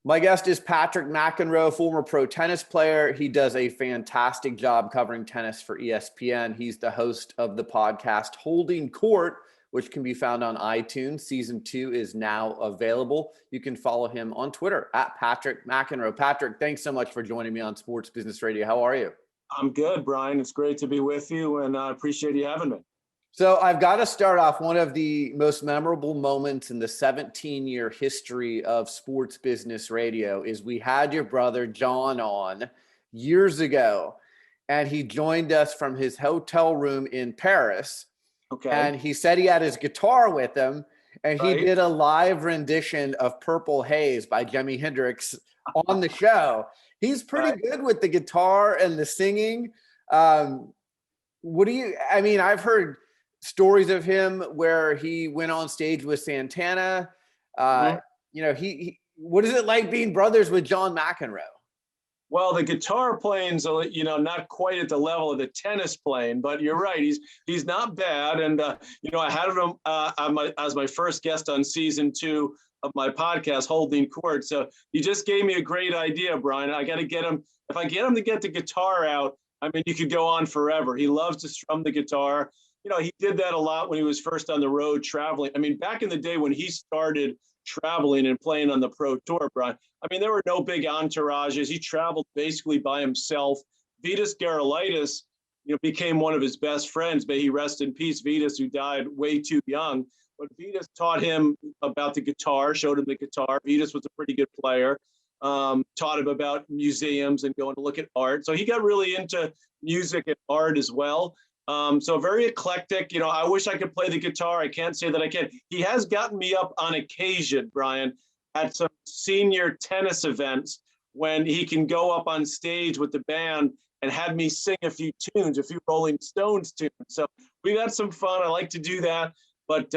My guest is Patrick McEnroe, former pro tennis player. He does a fantastic job covering tennis for ESPN. He's the host of the podcast Holding Court, which can be found on iTunes. Season 2 is now available. You can follow him on Twitter at Patrick McEnroe. Patrick, thanks so much for joining me on Sports Business Radio. How are you? I'm good, Brian. It's great to be with you, and I appreciate you having me. So I've got to start off. One of the most memorable moments in the 17-year history of Sports Business Radio is we had your brother John on years ago, and he joined us from his hotel room in Paris. Okay. And he said he had his guitar with him, and he did a live rendition of Purple Haze by Jimi Hendrix on the show. He's pretty good with the guitar and the singing. I've heard stories of him where he went on stage with Santana. What is it like being brothers with John McEnroe? Well, the guitar playing's, not quite at the level of the tennis playing, but you're right. He's not bad. And, I had him as my first guest on season 2 of my podcast, Holding Court. So you just gave me a great idea, Brian. I got to get him. If I get him to get the guitar out, you could go on forever. He loves to strum the guitar. He did that a lot when he was first on the road traveling. Back in the day when he started traveling and playing on the pro tour, Brian, there were no big entourages. He traveled basically by himself. Vitas Gerulaitis, became one of his best friends. May he rest in peace, Vitas, who died way too young. But Vitas taught him about the guitar, showed him the guitar. Vitas was a pretty good player. Taught him about museums and going to look at art. So he got really into music and art as well. So very eclectic. I wish I could play the guitar. I can't say that I can. He has gotten me up on occasion, Brian, at some senior tennis events when he can go up on stage with the band and have me sing a few tunes, a few Rolling Stones tunes. So we've had some fun. I like to do that, but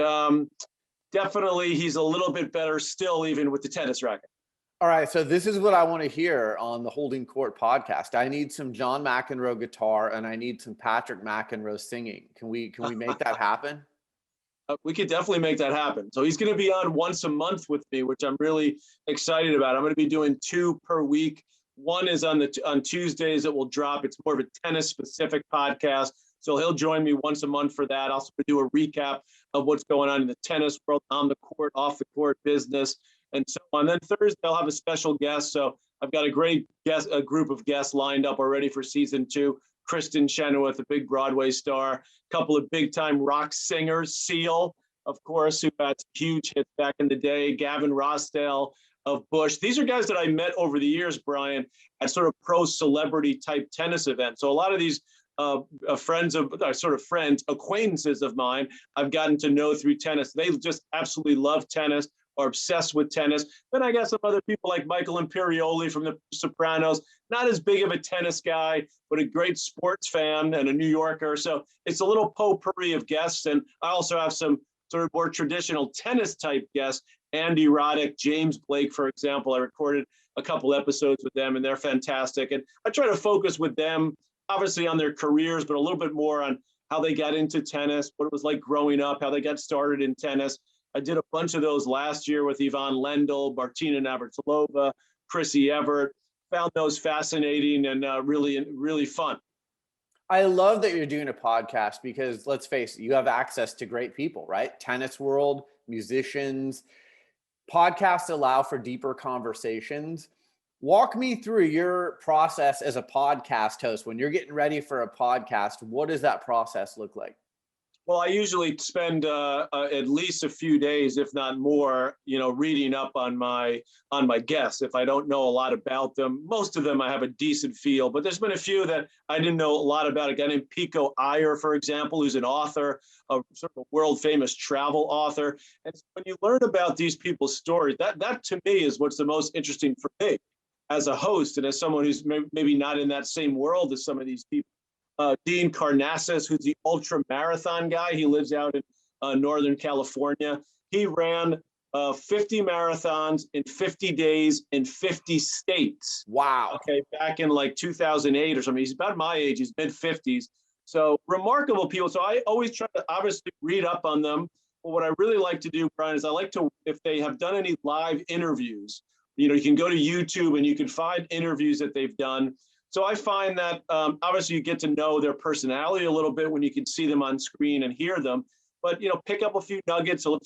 definitely he's a little bit better still, even with the tennis racket. All right, so this is what I want to hear on the Holding Court podcast. I need some John McEnroe guitar, and I need some Patrick McEnroe singing. Can we make that happen? We could definitely make that happen. So he's going to be on once a month with me, which I'm really excited about. I'm going to be doing 2 per week. One is on Tuesdays that will drop. It's more of a tennis-specific podcast. So he'll join me once a month for that. I'll do a recap of what's going on in the tennis world, on the court, off the court business, and so on. Then Thursday, I'll have a special guest. So I've got a group of guests lined up already for season 2. Kristen Chenoweth, a big Broadway star, a couple of big-time rock singers, Seal, of course, who had huge hits back in the day, Gavin Rossdale of Bush. These are guys that I met over the years, Brian, at sort of pro celebrity type tennis events. So a lot of these acquaintances of mine, I've gotten to know through tennis. They just absolutely love tennis, are obsessed with tennis. Then I got some other people like Michael Imperioli from The Sopranos, not as big of a tennis guy, but a great sports fan and a New Yorker. So it's a little potpourri of guests. And I also have some sort of more traditional tennis type guests, Andy Roddick, James Blake, for example. I recorded a couple episodes with them, and they're fantastic. And I try to focus with them, obviously on their careers, but a little bit more on how they got into tennis, what it was like growing up, how they got started in tennis. I did a bunch of those last year with Yvonne Lendl, Martina Navratilova, Chrissy Everett. Found those fascinating and really fun. I love that you're doing a podcast because, let's face it, you have access to great people, right? Tennis world, musicians. Podcasts allow for deeper conversations. Walk me through your process as a podcast host. When you're getting ready for a podcast, what does that process look like? Well, I usually spend at least a few days, if not more, reading up on my guests. If I don't know a lot about them, most of them I have a decent feel, but there's been a few that I didn't know a lot about. A guy named Pico Iyer, for example, who's an author, a sort of a world famous travel author. And so when you learn about these people's stories, that to me is what's the most interesting for me as a host and as someone who's maybe not in that same world as some of these people. Dean Karnazes, who's the ultra marathon guy. He lives out in Northern California. He ran 50 marathons in 50 days in 50 states. Wow. Okay, back in like 2008 or something. He's about my age. He's mid-50s. So remarkable people. So I always try to obviously read up on them. But what I really like to do, Brian, is I like to, if they have done any live interviews, You can go to YouTube and you can find interviews that they've done. So I find that obviously you get to know their personality a little bit when you can see them on screen and hear them, but pick up a few nuggets, a few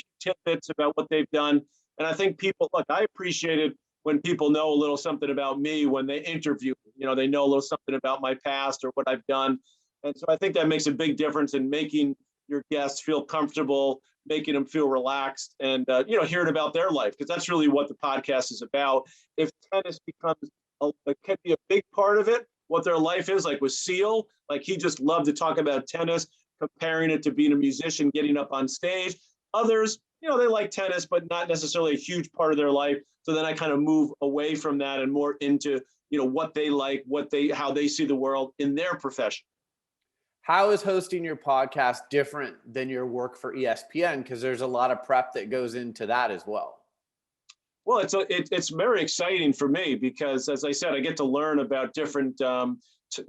tidbits about what they've done. And I think people, look, I appreciate it when people know a little something about me when they interview. They know a little something about my past or what I've done. And so I think that makes a big difference in making your guests feel comfortable, making them feel relaxed, and hearing about their life, because that's really what the podcast is about. If tennis becomes can be a big part of it, what their life is, like with Seal, like he just loved to talk about tennis, comparing it to being a musician, getting up on stage. Others, they like tennis, but not necessarily a huge part of their life. So then I kind of move away from that and more into, what they like, how they see the world in their profession. How is hosting your podcast different than your work for ESPN? Because there's a lot of prep that goes into that as well. Well, it's very exciting for me because, as I said, I get to learn about different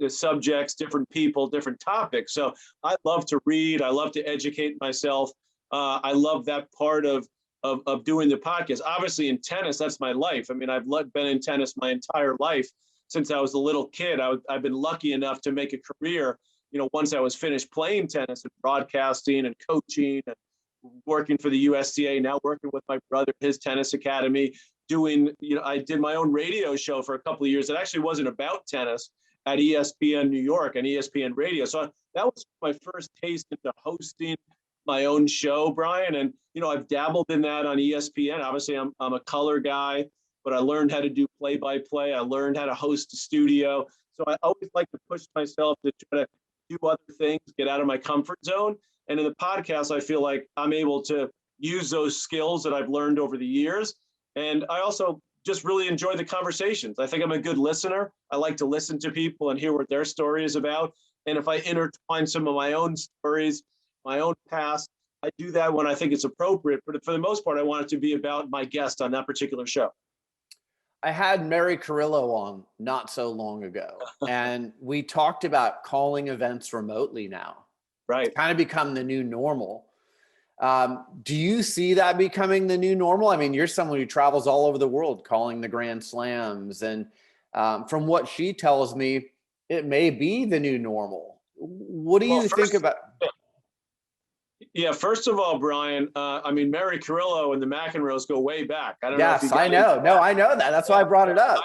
subjects, different people, different topics. So I love to read. I love to educate myself. I love that part of doing the podcast. Obviously, in tennis, that's my life. I mean, I've been in tennis my entire life since I was a little kid. I've been lucky enough to make a career. Once I was finished playing tennis and broadcasting and coaching and working for the USTA, now working with my brother, his tennis academy, I did my own radio show for a couple of years. It actually wasn't about tennis at ESPN New York and ESPN Radio. So that was my first taste into hosting my own show, Brian. And, I've dabbled in that on ESPN. Obviously, I'm a color guy, but I learned how to do play-by-play. I learned how to host a studio. So I always like to push myself to try to do other things, get out of my comfort zone. And in the podcast, I feel like I'm able to use those skills that I've learned over the years. And I also just really enjoy the conversations. I think I'm a good listener. I like to listen to people and hear what their story is about. And if I intertwine some of my own stories, my own past, I do that when I think it's appropriate. But for the most part, I want it to be about my guest on that particular show. I had Mary Carrillo on not so long ago, and we talked about calling events remotely now. Right. It's kind of become the new normal. Do you see that becoming the new normal? I mean, you're someone who travels all over the world calling the Grand Slams. And from what she tells me, it may be the new normal. What do you think about? Yeah, first of all, Brian, Mary Carrillo and the McEnroes go way back. I don't know if you I know. No, I know that. That's why I brought it up.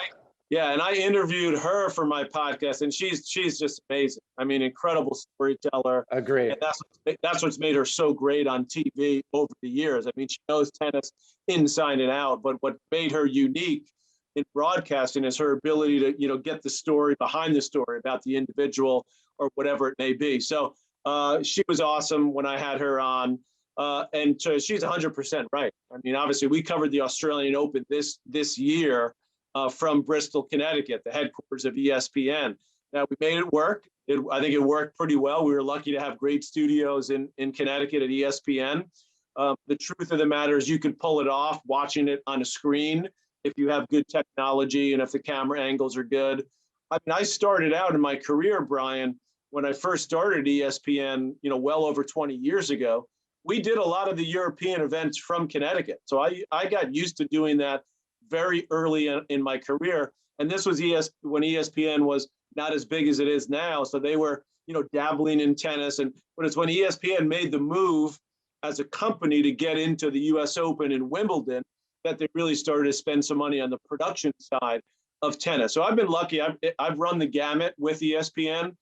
And I interviewed her for my podcast, and she's just amazing. I mean, incredible storyteller. Agreed. And that's what's made her so great on TV over the years. I mean, she knows tennis inside and out, but what made her unique in broadcasting is her ability to, get the story behind the story about the individual or whatever it may be. So she was awesome when I had her on. And so she's 100% right. I mean, obviously, we covered the Australian Open this year from Bristol, Connecticut, the headquarters of ESPN. Now, we made it work. I think it worked pretty well. We were lucky to have great studios in Connecticut at ESPN. The truth of the matter is you could pull it off watching it on a screen if you have good technology and if the camera angles are good. I mean, I started out in my career, Brian, when I first started ESPN, well over 20 years ago. We did a lot of the European events from Connecticut. So I got used to doing that very early in my career. And this was when ESPN was not as big as it is now. So they were, dabbling in tennis. But it's when ESPN made the move as a company to get into the US Open in Wimbledon that they really started to spend some money on the production side of tennis. So I've been lucky. I've run the gamut with ESPN.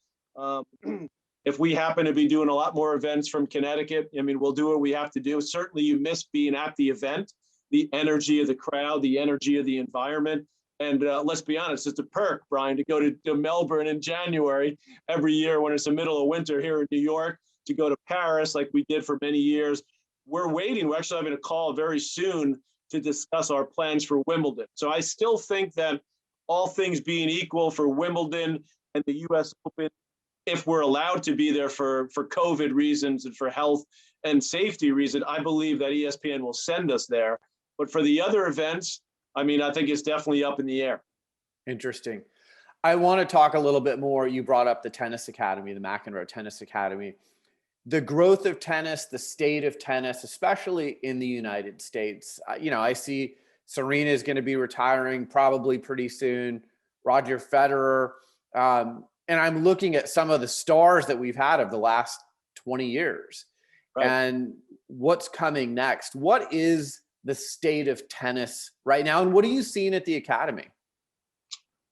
If we happen to be doing a lot more events from Connecticut, I mean, we'll do what we have to do. Certainly you miss being at the event, the energy of the crowd, the energy of the environment. And let's be honest, it's a perk, Brian, to go to Melbourne in January every year when it's the middle of winter here in New York, to go to Paris like we did for many years. We're waiting. We're actually having a call very soon to discuss our plans for Wimbledon. So I still think that all things being equal for Wimbledon and the US Open, if we're allowed to be there for COVID reasons and for health and safety reasons, I believe that ESPN will send us there. But for the other events, I mean, I think it's definitely up in the air. Interesting. I want to talk a little bit more. You brought up the Tennis Academy, the McEnroe Tennis Academy. The growth of tennis, the state of tennis, especially in the United States. I see Serena is going to be retiring probably pretty soon. Roger Federer. And I'm looking at some of the stars that we've had of the last 20 years. Right. And what's coming next? What is the state of tennis right now? And what are you seeing at the Academy?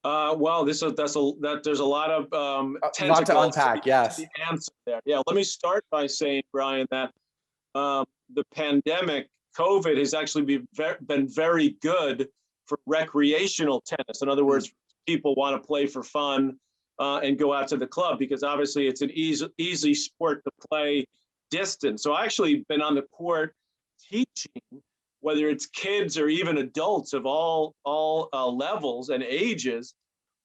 Well, there's a lot of lot to unpack. Yes. The answer there. Yeah. Let me start by saying, Brian, that the pandemic, COVID, has actually been very good for recreational tennis. In other words, people want to play for fun and go out to the club, because obviously it's an easy sport to play distance. So I actually been on the court teaching, whether it's kids or even adults of all levels and ages,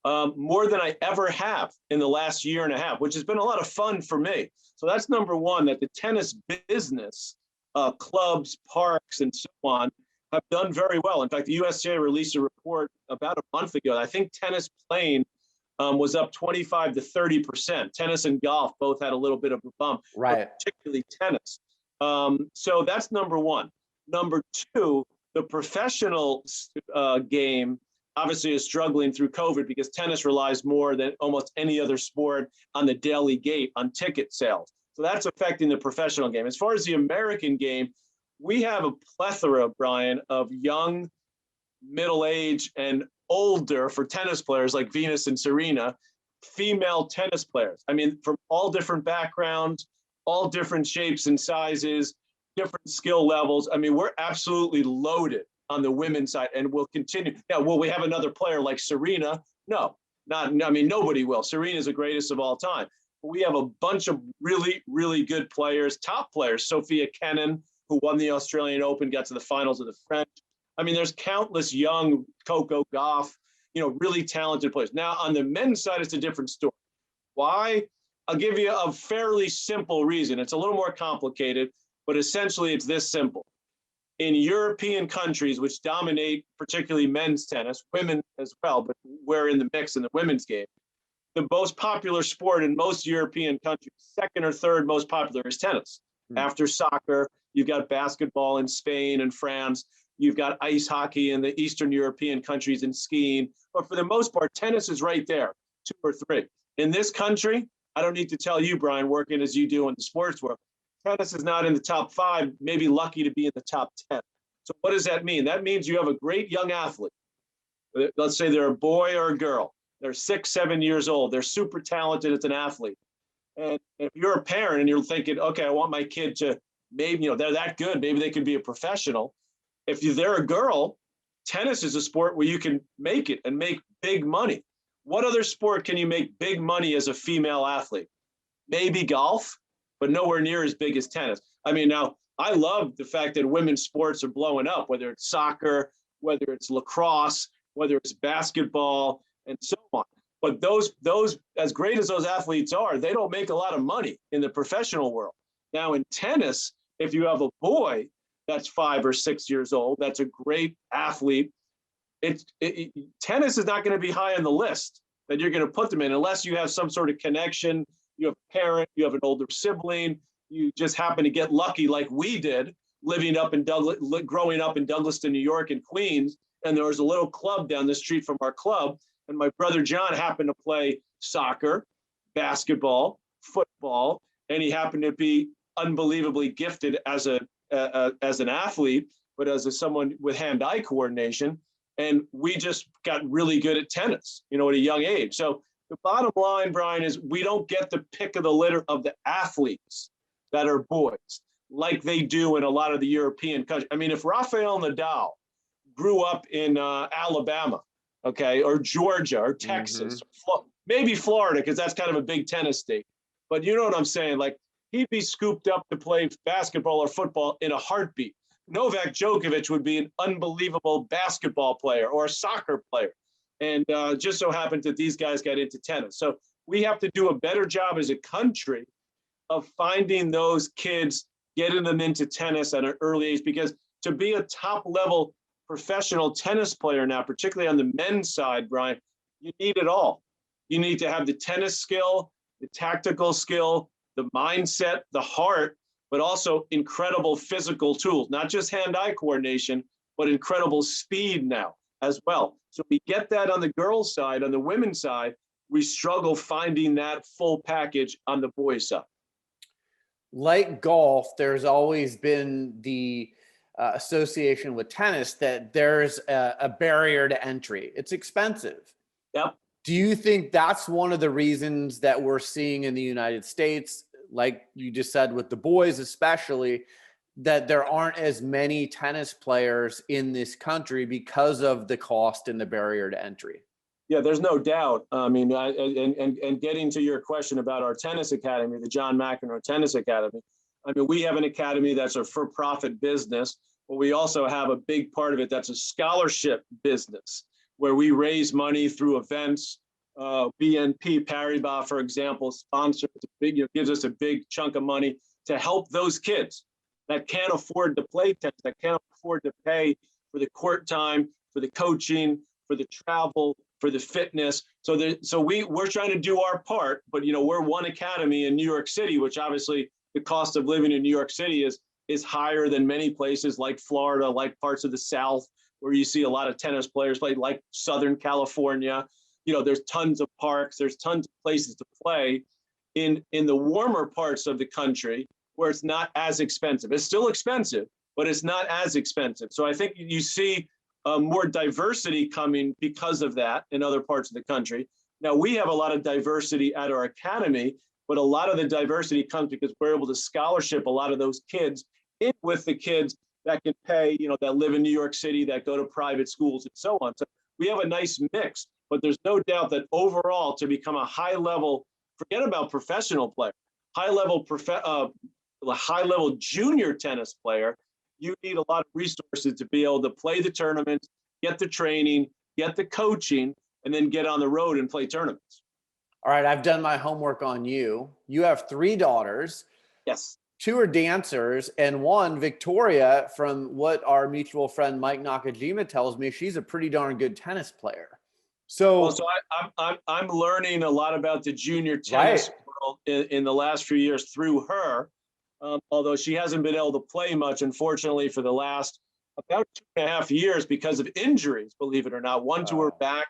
more than I ever have in the last year and a half, which has been a lot of fun for me. So that's number one, that the tennis business, clubs, parks, and so on, have done very well. In fact, the USGA released a report about a month ago. I think tennis playing was up 25 to 30%. Tennis and golf both had a little bit of a bump, right? Particularly tennis. So that's number one. Number two, the professional game obviously is struggling through COVID, because tennis relies more than almost any other sport on the daily gate on ticket sales. So that's affecting the professional game. As far as the American game, we have a plethora, Brian, of young, middle-aged, and older, for tennis players like Venus and Serena, female tennis players. I mean, from all different backgrounds, all different shapes and sizes, different skill levels. I mean, we're absolutely loaded on the women's side, and we'll continue. Now, will we have another player like Serena? No, not. I mean, nobody will. Serena is the greatest of all time. But we have a bunch of really, really good players, top players. Sophia Kenin, who won the Australian Open, got to the finals of the French. I mean, there's countless young, Coco Gauff, really talented players. Now, on the men's side, it's a different story. Why? I'll give you a fairly simple reason. It's a little more complicated, but essentially it's this simple. In European countries, which dominate particularly men's tennis, women as well, but we're in the mix in the women's game, the most popular sport in most European countries, second or third most popular, is tennis. After soccer, you've got basketball in Spain and France. You've got ice hockey in the Eastern European countries and skiing. But for the most part, tennis is right there, 2 or 3. In this country, I don't need to tell you, Brian, working as you do in the sports world, tennis is not in the top 5, maybe lucky to be in the top 10. So what does that mean? That means you have a great young athlete. Let's say they're a boy or a girl. They're 6, 7 years old. They're super talented as an athlete. And if you're a parent and you're thinking, okay, I want my kid to, maybe, they're that good, maybe they could be a professional. If they're a girl, tennis is a sport where you can make it and make big money. What other sport can you make big money as a female athlete? Maybe golf, but nowhere near as big as tennis. I mean, now, I love the fact that women's sports are blowing up, whether it's soccer, whether it's lacrosse, whether it's basketball, and so on. But those, as great as those athletes are, they don't make a lot of money in the professional world. Now, in tennis, if you have a boy that's 5 or 6 years old, that's a great athlete, tennis is not going to be high on the list that you're going to put them in unless you have some sort of connection. You have a parent, you have an older sibling, you just happen to get lucky like we did, growing up in Douglaston, New York, and Queens, and there was a little club down the street from our club, and my brother John happened to play soccer, basketball, football, and he happened to be unbelievably gifted as an athlete, but as someone with hand-eye coordination. And we just got really good at tennis, at a young age. So the bottom line, Brian, is we don't get the pick of the litter of the athletes that are boys like they do in a lot of the European countries. I mean, if Rafael Nadal grew up in Alabama, okay, or Georgia or Texas, or maybe Florida, because that's kind of a big tennis state. But you know what I'm saying? Like, he'd be scooped up to play basketball or football in a heartbeat. Novak Djokovic would be an unbelievable basketball player or a soccer player. And just so happened that these guys got into tennis. So we have to do a better job as a country of finding those kids, getting them into tennis at an early age, because to be a top level professional tennis player now, particularly on the men's side, Brian, you need it all. You need to have the tennis skill, the tactical skill, the mindset, the heart, but also incredible physical tools, not just hand-eye coordination, but incredible speed now as well. So we get that on the girls' side. On the women's side, we struggle finding that full package on the boys' side. Like golf, there's always been the association with tennis that there's a barrier to entry. It's expensive. Yep. Do you think that's one of the reasons that we're seeing in the United States, like you just said with the boys especially, that there aren't as many tennis players in this country because of the cost and the barrier to entry? Yeah, there's no doubt. I mean, and getting to your question about our tennis academy, the John McEnroe Tennis Academy, I mean, we have an academy that's a for-profit business, but we also have a big part of it that's a scholarship business where we raise money through events. BNP Paribas, for example, sponsors gives us a big chunk of money to help those kids that can't afford to play tennis, that can't afford to pay for the court time, for the coaching, for the travel, for the fitness. So we're trying to do our part, but we're one academy in New York City, which obviously the cost of living in New York City is higher than many places like Florida, like parts of the South, where you see a lot of tennis players play, like Southern California. There's tons of parks, there's tons of places to play in the warmer parts of the country where it's not as expensive. It's still expensive, but it's not as expensive. So I think you see more diversity coming because of that in other parts of the country. Now, we have a lot of diversity at our academy, but a lot of the diversity comes because we're able to scholarship a lot of those kids in with the kids that can pay, that live in New York City, that go to private schools and so on. So we have a nice mix, but there's no doubt that overall to become a high level, forget about professional player, high level junior tennis player, you need a lot of resources to be able to play the tournament, get the training, get the coaching, and then get on the road and play tournaments. All right, I've done my homework on you. You have 3 daughters. Yes. 2 are dancers, and one, Victoria, from what our mutual friend Mike Nakajima tells me, she's a pretty darn good tennis player. So I'm learning a lot about the junior tennis world in the last few years through her. Although she hasn't been able to play much, unfortunately, for the last about 2.5 years because of injuries, believe it or not. One to her back,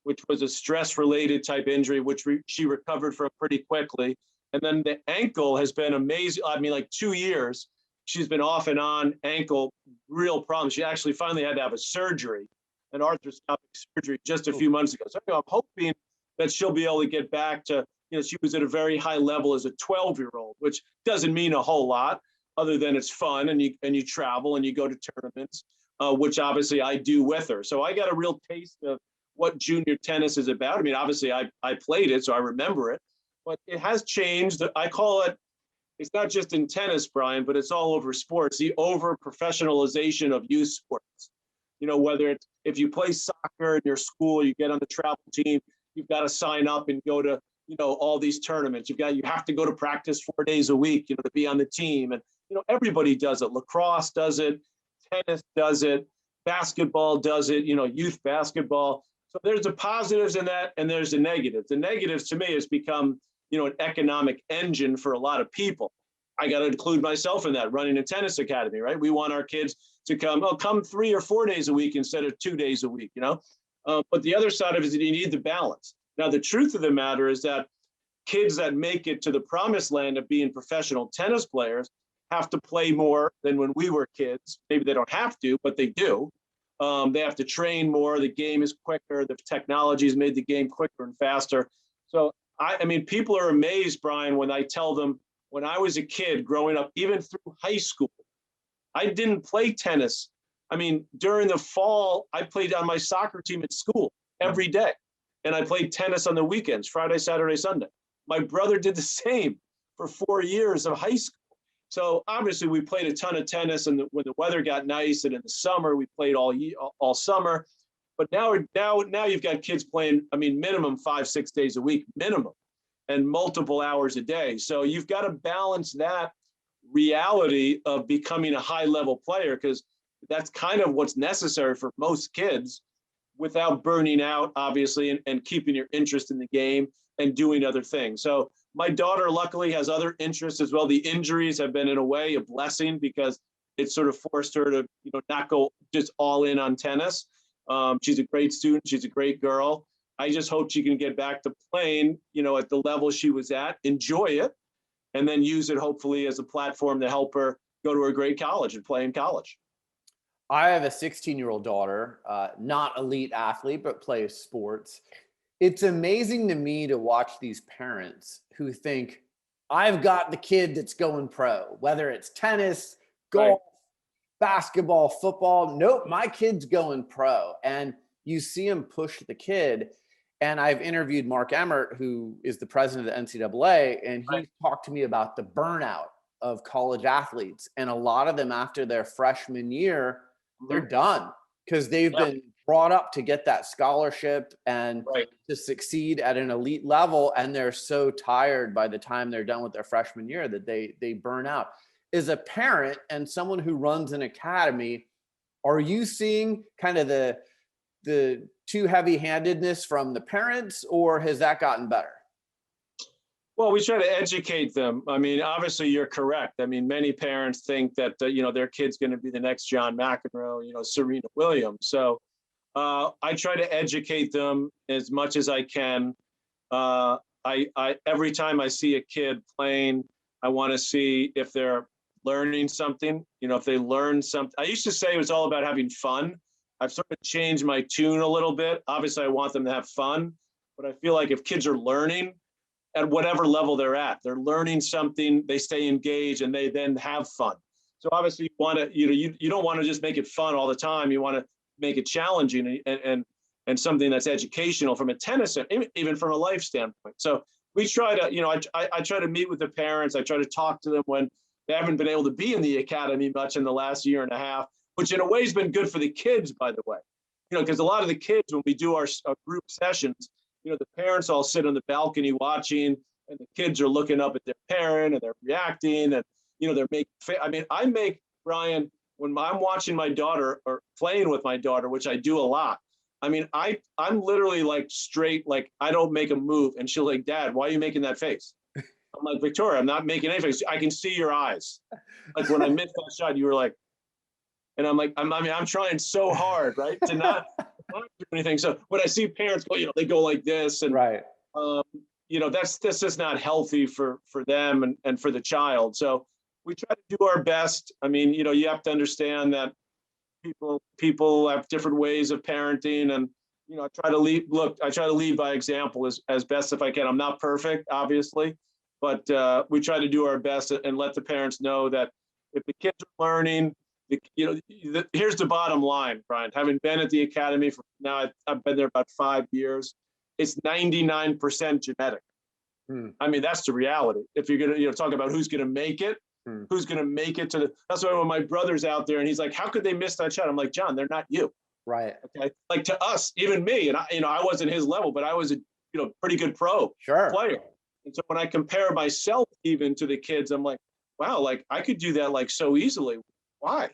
which was a stress-related type injury, which she recovered from pretty quickly. And then the ankle has been amazing. I mean, like 2 years, she's been off and on ankle, real problems. She actually finally had to have a surgery, an arthroscopic surgery just a few months ago. So I'm hoping that she'll be able to get back to, she was at a very high level as a 12-year-old, which doesn't mean a whole lot other than it's fun and you travel and you go to tournaments, which obviously I do with her. So I got a real taste of what junior tennis is about. I mean, obviously I played it, so I remember it, but it has changed. I call it, it's not just in tennis, Brian, but it's all over sports, the over professionalization of youth sports. Whether it's, if you play soccer in your school, you get on the travel team, you've got to sign up and go to, all these tournaments. You have to go to practice 4 days a week, to be on the team. And, everybody does it. Lacrosse does it. Tennis does it. Basketball does it, youth basketball. So there's the positives in that, and there's the negatives. The negatives to me has become, an economic engine for a lot of people. I got to include myself in that, running a tennis academy, right? We want our kids to come 3 or 4 days a week instead of 2 days a week, But the other side of it is that you need the balance. Now, the truth of the matter is that kids that make it to the promised land of being professional tennis players have to play more than when we were kids. Maybe they don't have to, but they do. They have to train more. The game is quicker. The technology has made the game quicker and faster. So, I mean, people are amazed, Brian, when I tell them when I was a kid growing up, even through high school, I didn't play tennis. I mean, during the fall, I played on my soccer team at school every day. And I played tennis on the weekends, Friday, Saturday, Sunday. My brother did the same for 4 years of high school. So obviously we played a ton of tennis, and when the weather got nice, and in the summer we played all summer. But now you've got kids playing, I mean, minimum 5-6 days a week, minimum, and multiple hours a day. So you've got to balance that reality of becoming a high level player, because that's kind of what's necessary for most kids, without burning out, obviously, and keeping your interest in the game and doing other things. So my daughter luckily has other interests as well. The injuries have been, in a way, a blessing, because it sort of forced her to, not go just all in on tennis. She's a great student. She's a great girl. I just hope she can get back to playing, at the level she was at, enjoy it, and then use it hopefully as a platform to help her go to a great college and play in college. I have a 16-year-old daughter, not elite athlete, but plays sports. It's amazing to me to watch these parents who think, I've got the kid that's going pro, whether it's tennis, golf, Right. basketball, football. Nope, my kid's going pro. And you see him push the kid. And I've interviewed Mark Emmert, who is the president of the NCAA, and he Right. talked to me about the burnout of college athletes. And a lot of them, after their freshman year, they're done because they've been brought up to get that scholarship and to succeed at an elite level. And they're so tired by the time they're done with their freshman year that they burn out. As a parent and someone who runs an academy, are you seeing kind of the too heavy-handedness from the parents, or has that gotten better? Well, we try to educate them. I mean, obviously you're correct. I mean, many parents think that, their kid's going to be the next John McEnroe, Serena Williams. So I try to educate them as much as I can. Every time I see a kid playing, I want to see if they're learning something, if they learn something. I used to say it was all about having fun. I've sort of changed my tune a little bit. Obviously, I want them to have fun, but I feel like if kids are learning, at whatever level they're at, they're learning something, they stay engaged, and they then have fun. So obviously you want to, you don't want to just make it fun all the time. You want to make it challenging and something that's educational from a tennis, even from a life standpoint. So we try to, I try to meet with the parents. I try to talk to them when they haven't been able to be in the academy much in the last year and a half, which in a way has been good for the kids, by the way. Because a lot of the kids, when we do our group sessions, the parents all sit on the balcony watching, and the kids are looking up at their parent and they're reacting, and they're making. I make, Brian, when I'm watching my daughter or playing with my daughter, which I do a lot. I'm literally like straight, like I don't make a move, and she'll like, Dad, why are you making that face? I'm like, Victoria, I'm not making any face. I can see your eyes. Like when I missed that shot, you were like, and I'm like, I'm trying so hard, right, to not do anything. So when I see parents go, they go like this, and that's just not healthy for them and for the child. So we try to do our best. You have to understand that people have different ways of parenting, and I try to lead by example as best if I can. I'm not perfect, obviously, but we try to do our best and let the parents know that if the kids are learning, here's the bottom line, Brian. Having been at the academy for now, I've been there about 5 years. It's 99% genetic. That's the reality. If you're gonna, talk about who's gonna make it, who's gonna make it to the. That's why when my brother's out there and he's like, "How could they miss that shot?" I'm like, "John, they're not you." Right. Okay. Like to us, even me, and I wasn't his level, but I was a pretty good pro player. And so when I compare myself even to the kids, I'm like, wow, like I could do that like so easily. Why?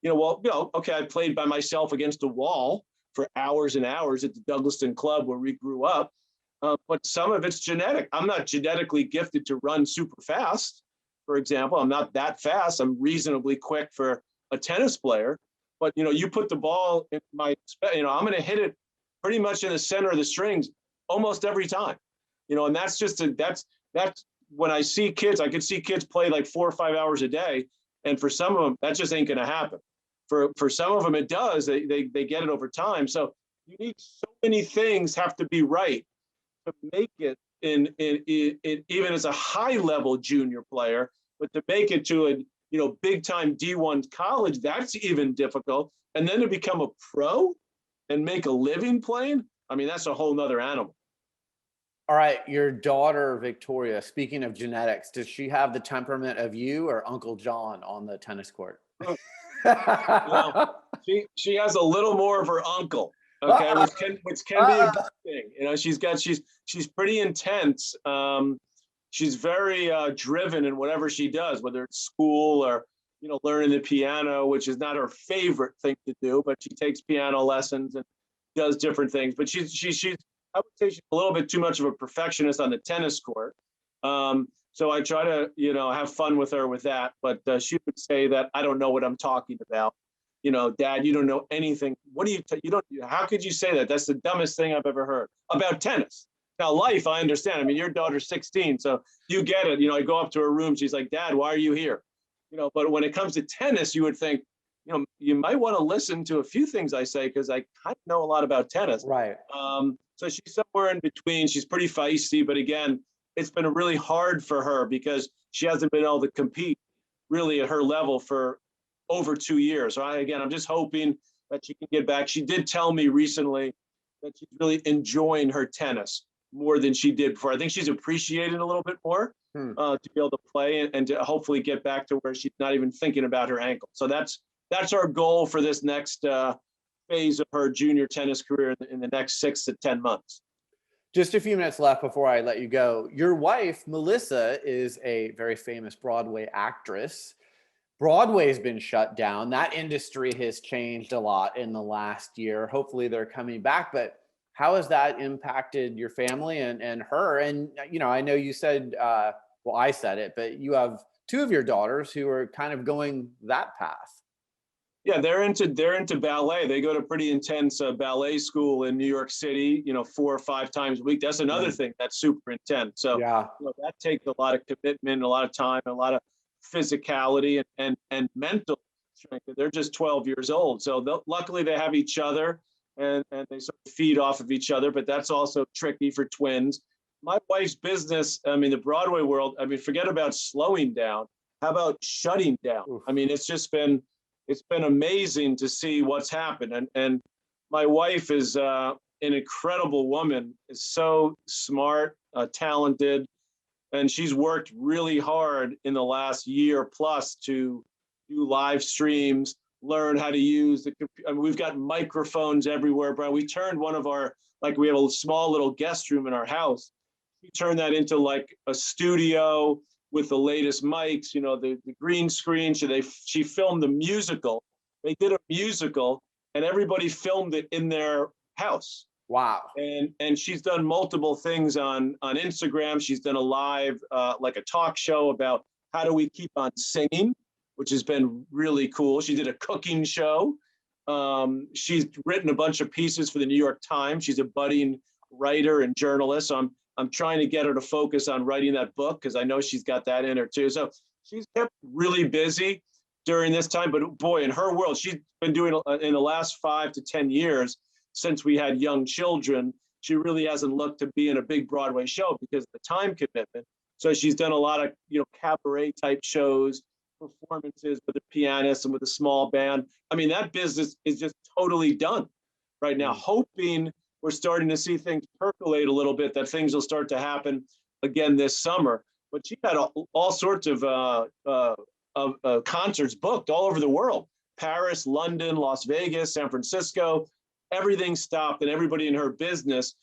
Okay, I played by myself against a wall for hours and hours at the Douglaston Club where we grew up. But some of it's genetic. I'm not genetically gifted to run super fast, for example. I'm not that fast. I'm reasonably quick for a tennis player. But, you put the ball in I'm going to hit it pretty much in the center of the strings almost every time. And that's that's when I see kids, I can see kids play like 4 or 5 hours a day. And for some of them, that just ain't going to happen. For some of them, it does. They get it over time. So you need so many things have to be right to make it in even as a high level junior player, but to make it to a big time D1 college, that's even difficult. And then to become a pro and make a living playing, that's a whole nother animal. All right, your daughter, Victoria, speaking of genetics, does she have the temperament of you or Uncle John on the tennis court? She has a little more of her uncle, okay, which can be a good thing. She's pretty intense. She's very driven in whatever she does, whether it's school or learning the piano, which is not her favorite thing to do, but she takes piano lessons and does different things. But she's I would say she's a little bit too much of a perfectionist on the tennis court. So I try to, have fun with her with that. But she would say that I don't know what I'm talking about. Dad, you don't know anything. What do you don't, how could you say that? That's the dumbest thing I've ever heard about tennis. Now, life, I understand. I mean, your daughter's 16, so you get it. I go up to her room. She's like, Dad, why are you here? But when it comes to tennis, you would think, you might want to listen to a few things I say because I kind of know a lot about tennis. Right. So she's somewhere in between. She's pretty feisty, but again, it's been really hard for her because she hasn't been able to compete really at her level for over 2 years. So I'm just hoping that she can get back. She did tell me recently that she's really enjoying her tennis more than she did before. I think she's appreciating a little bit more to be able to play and to hopefully get back to where she's not even thinking about her ankle. So that's our goal for this next phase of her junior tennis career in the next 6 to 10 months. Just a few minutes left before I let you go. Your wife, Melissa, is a very famous Broadway actress. Broadway's been shut down. That industry has changed a lot in the last year. Hopefully they're coming back, but how has that impacted your family and her? And, I know you said, well, I said it, but you have two of your daughters who are kind of going that path. Yeah, they're into ballet. They go to pretty intense ballet school in New York City, 4 or 5 times a week. That's another thing that's super intense. So yeah, that takes a lot of commitment, a lot of time, a lot of physicality and mental strength. They're just 12 years old. So luckily they have each other and they sort of feed off of each other, but that's also tricky for twins. My wife's business, I mean, the Broadway world, I mean, forget about slowing down. How about shutting down? Oof. I mean, it's been amazing to see what's happened. And my wife is an incredible woman, is so smart, talented, and she's worked really hard in the last year plus to do live streams, learn how to use the computer. I mean, we've got microphones everywhere, Brian. We turned one of our, we have a small little guest room in our house. We turned that into like a studio with the latest mics, the green screen. She filmed the musical. They did a musical and everybody filmed it in their house. Wow. And she's done multiple things on Instagram. She's done a live, like a talk show about how do we keep on singing, which has been really cool. She did a cooking show. She's written a bunch of pieces for the New York Times. She's a budding writer and journalist. So I'm trying to get her to focus on writing that book because I know she's got that in her too. So she's kept really busy during this time. But boy, in her world, she's been doing in the last 5 to 10 years since we had young children. She really hasn't looked to be in a big Broadway show because of the time commitment. So she's done a lot of cabaret type shows, performances with a pianist and with a small band. I mean, that business is just totally done right now. Hoping we're starting to see things percolate a little bit, that things will start to happen again this summer. But she had all sorts of concerts booked all over the world: Paris, London, Las Vegas, San Francisco. Everything stopped, and everybody in her business,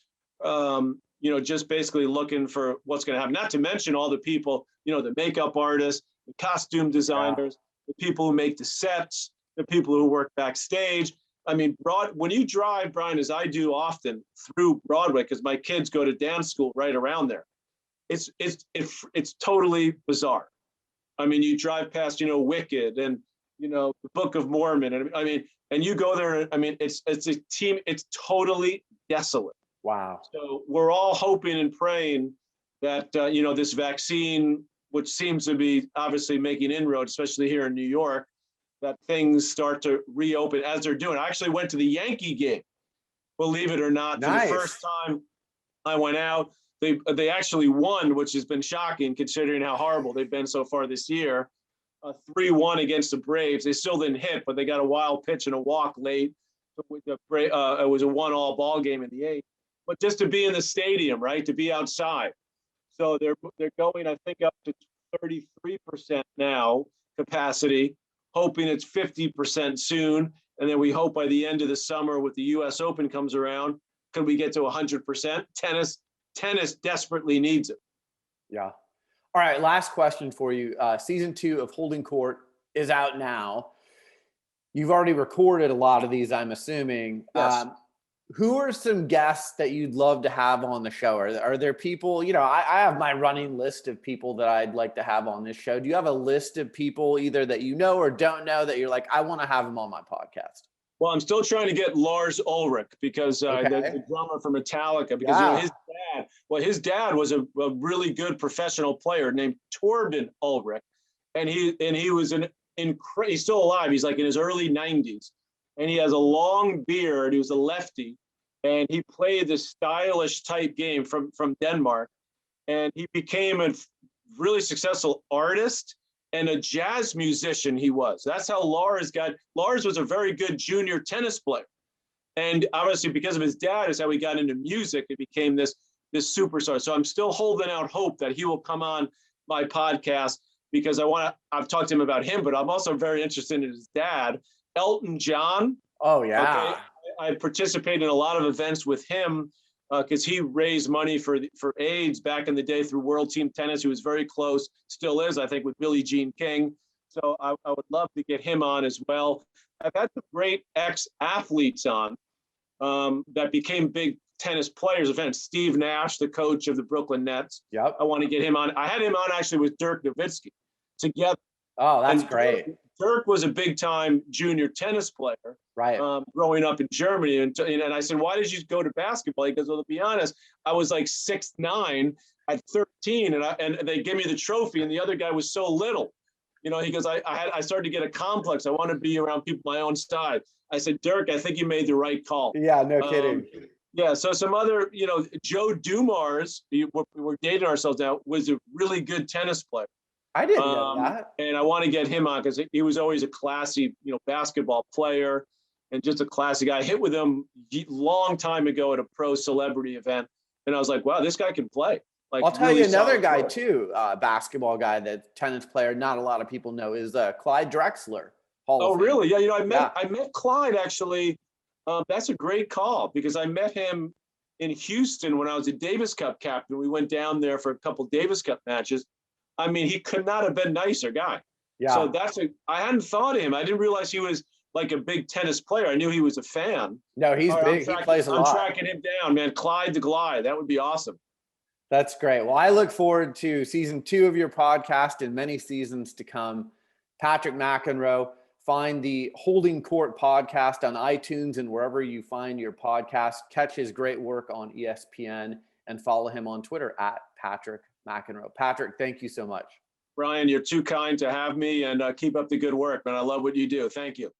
just basically looking for what's going to happen. Not to mention all the people, the makeup artists, the costume designers, the people who make the sets, the people who work backstage. I mean, when you drive, Brian, as I do often through Broadway, because my kids go to dance school right around there, it's totally bizarre. I mean, you drive past, Wicked and the Book of Mormon, and I mean, and you go there. I mean, it's totally desolate. Wow. So we're all hoping and praying that this vaccine, which seems to be obviously making inroads, especially here in New York, that things start to reopen as they're doing. I actually went to the Yankee game, believe it or not. Nice. For the first time I went out, they actually won, which has been shocking considering how horrible they've been so far this year. 3-1 against the Braves. They still didn't hit, but they got a wild pitch and a walk late. It was a 1-all ball game in the 8th. But just to be in the stadium, right, to be outside. So they're going, I think, up to 33% now capacity, hoping it's 50% soon. And then we hope by the end of the summer, with the U.S. Open comes around, can we get to 100%? Tennis desperately needs it. Yeah. All right. Last question for you. Season 2 of Holding Court is out now. You've already recorded a lot of these, I'm assuming. Yes. Who are some guests that you'd love to have on the show? Are there people, you know, I have my running list of people that I'd like to have on this show. Do you have a list of people either that you know or don't know that you're like, I want to have them on my podcast? Well, I'm still trying to get Lars Ulrich because the drummer for Metallica, because you know his dad was a really good professional player named Torben Ulrich, and he was he's still alive. He's like in his early 90s, and he has a long beard. He was a lefty, and he played this stylish type game from Denmark, and he became a really successful artist and a jazz musician. He was. That's how Lars was a very good junior tennis player. And obviously because of his dad is how he got into music. It became this superstar. So I'm still holding out hope that he will come on my podcast because I've talked to him about him, but I'm also very interested in his dad, Elton John. Oh yeah. Okay? I participated in a lot of events with him because he raised money for AIDS back in the day through World Team Tennis. He was very close, still is, I think, with Billie Jean King. So I would love to get him on as well. I've had some great ex-athletes on that became big tennis players. Events. Steve Nash, the coach of the Brooklyn Nets. Yep. I want to get him on. I had him on actually with Dirk Nowitzki together. Oh, that's great. Dirk was a big-time junior tennis player, right? Growing up in Germany, and I said, "Why did you go to basketball?" He goes, "Well, to be honest, I was like 6'9" at 13, and they gave me the trophy, and the other guy was so little, you know." He goes, "I started to get a complex. I want to be around people my own size." I said, "Dirk, I think you made the right call." Yeah, no kidding. Yeah, so some other, you know, Joe Dumars, we're dating ourselves now, was a really good tennis player. I didn't know that. And I want to get him on because he was always a classy, you know, basketball player and just a classy guy. I hit with him a long time ago at a pro celebrity event. And I was like, wow, this guy can play. Like, I'll tell you another guy too, basketball guy, that tennis player, not a lot of people know, is Clyde Drexler. Oh, really? Yeah, you know, I met Clyde actually. That's a great call because I met him in Houston when I was a Davis Cup captain. We went down there for a couple Davis Cup matches. I mean, he could not have been nicer guy. Yeah. So I hadn't thought of him. I didn't realize he was like a big tennis player. I knew he was a fan. No, he's big. He plays a lot. I'm tracking him down, man. Clyde the Glide. That would be awesome. That's great. Well, I look forward to season 2 of your podcast and many seasons to come. Patrick McEnroe, find the Holding Court podcast on iTunes and wherever you find your podcast. Catch his great work on ESPN and follow him on Twitter at Patrick McEnroe. Patrick, thank you so much. Brian, you're too kind to have me, and keep up the good work, man. I love what you do. Thank you.